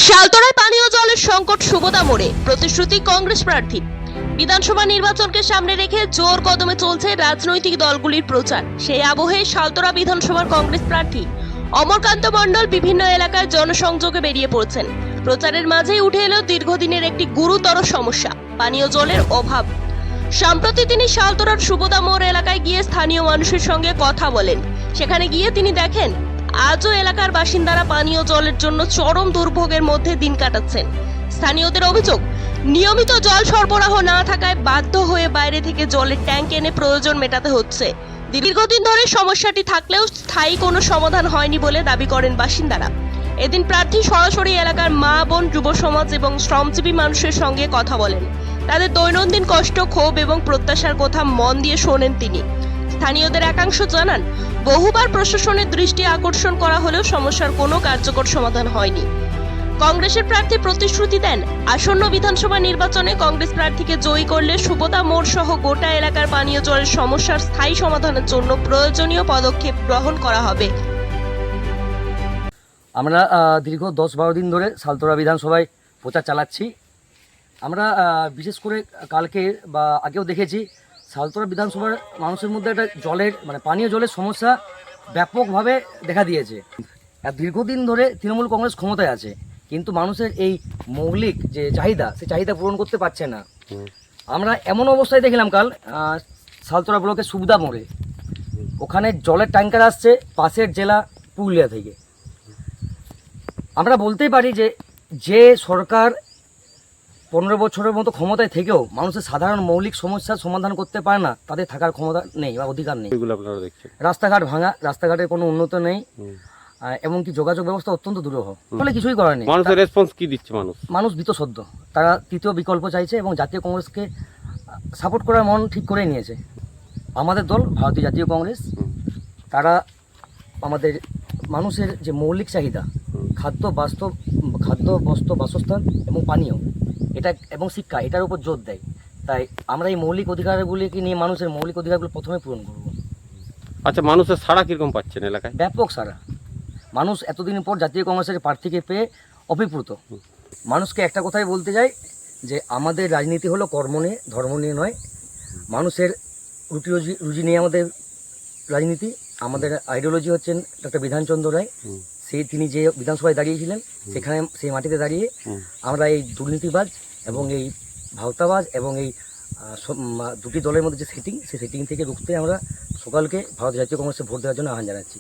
শালতোরায় পানীয় জলের সংকট সুবোদা মোড়ে, প্রতিশ্রুতি কংগ্রেস প্রার্থী। বিধানসভা নির্বাচনকে সামনে রেখে জোর কদমে চলছে রাজনৈতিক দলগুলির প্রচার। সেই আবহে শালতোরা বিধানসভার কংগ্রেস প্রার্থী অমরকান্ত মণ্ডল বিভিন্ন এলাকায় জনসংযোগে বেরিয়ে পড়েছেন। প্রচারের মাঝেই উঠে এলো দীর্ঘদিনের একটি গুরুতর সমস্যা, পানীয় জলের অভাব। সম্প্রতি তিনি শালতোরার সুবোদা মোড় এলাকায় গিয়ে স্থানীয় মানুষের সঙ্গে কথা বলেন। সেখানে গিয়ে তিনি দেখেন আজও এলাকার বাসিন্দারা পানীয় জলের জন্য চরম দুর্ভোগের মধ্যে দিন কাটাচ্ছেন। স্থানীয়দের অভিযোগ, নিয়মিত জল সরবরাহ না থাকায় বাধ্য হয়ে বাইরে থেকে জলের ট্যাঙ্ক এনে প্রয়োজন মেটাতে হচ্ছে। দীর্ঘদিন ধরে সমস্যাটি থাকলেও স্থায়ী কোনো সমাধান হয়নি বলে দাবি করেন বাসিন্দারা। এদিন প্রার্থী সরাসরি এলাকার মা, বোন, যুব সমাজ এবং শ্রমজীবী মানুষের সঙ্গে কথা বলেন। তাদের দৈনন্দিন কষ্ট, ক্ষোভ এবং প্রত্যাশার কথা মন দিয়ে শোনেন তিনি। স্থানীয়দের একাংশ জানান, বহুবার প্রশাসনের দৃষ্টি আকর্ষণ করা হলেও সমস্যার কোনো কার্যকর সমাধান হয়নি। কংগ্রেসের প্রার্থী প্রতিশ্রুতি দেন, আসন্ন বিধানসভা নির্বাচনে কংগ্রেস প্রার্থীকে জয়ী করলে সুবোদা মোড় সহ গোটা এলাকার পানীয় জলের সমস্যার স্থায়ী সমাধানের জন্য প্রয়োজনীয় পদক্ষেপ গ্রহণ করা হবে। আমরা দীর্ঘ 10-12 দিন ধরে শালতোরা বিধানসভায় প্রচার চালাচ্ছি। আমরা বিশেষ করে কালকে বা আগেও দেখেছি শালতোরা বিধানসভার মানুষের মধ্যে একটা জলের পানীয় জলের সমস্যা ব্যাপকভাবে দেখা দিয়েছে। দীর্ঘদিন ধরে তৃণমূল কংগ্রেস ক্ষমতায় আছে, কিন্তু মানুষের এই মৌলিক যে চাহিদা, সেই চাহিদা পূরণ করতে পারছে না। আমরা এমন অবস্থায় দেখলাম কাল শালতোরা ব্লকের সুবোদা মোড়ে, ওখানে জলের ট্যাঙ্কার আসছে পাশের জেলা পুরুলিয়া থেকে। আমরা বলতেই পারি যে সরকার 15 বছরের মতো ক্ষমতায় থেকেও মানুষের সাধারণ মৌলিক সমস্যার সমাধান করতে পারে না, তাদের থাকার ক্ষমতা নেই বা অধিকার নেই। রাস্তাঘাট ভাঙা, রাস্তাঘাটের কোনো উন্নত নেই, এমনকি যোগাযোগ ব্যবস্থা অত্যন্ত দুরূহ, ফলে কিছুই করার নেই। মানুষের রেসপন্স কি দিচ্ছে? মানুষ ভীতসদ্য, তারা তৃতীয় বিকল্প চাইছে এবং জাতীয় কংগ্রেসকে সাপোর্ট করার মন ঠিক করে নিয়েছে। আমাদের দল ভারতীয় জাতীয় কংগ্রেস, তারা আমাদের মানুষের যে মৌলিক চাহিদা, খাদ্য, বস্ত্র, বাসস্থান এবং পানীয়, এটা এবং শিক্ষা, এটার উপর জোর দেয়। তাই আমরা এই মৌলিক অধিকারগুলিকে নিয়ে মানুষের মৌলিক অধিকারগুলো প্রথমে পূরণ করব। আচ্ছা, মানুষের সাড়া কীরকম পাচ্ছেন এলাকায়? ব্যাপক সাড়া। মানুষ এতদিন পর জাতীয় কংগ্রেসের প্রার্থীকে পেয়ে অভিভূত। মানুষকে একটা কথাই বলতে চাই যে আমাদের রাজনীতি হলো কর্ম নিয়ে, ধর্ম নিয়ে নয়। মানুষের রুজি নিয়ে আমাদের রাজনীতি। আমাদের আইডিওলজি হচ্ছেন ডক্টর বিধানচন্দ্র রায়। তিনি যে বিধানসভায় দাঁড়িয়েছিলেন, সেখানে সেই মাটিতে দাঁড়িয়ে আমরা এই দুর্নীতিবাজ এবং এই ভাওতাবাজ এবং এই দুটি দলের মধ্যে যে সেটিং, সেই সেটিং থেকে রুখতে আমরা সকলকে ভারতীয় জাতীয় কংগ্রেসে ভোট দেওয়ার জন্য আহ্বান জানাচ্ছি।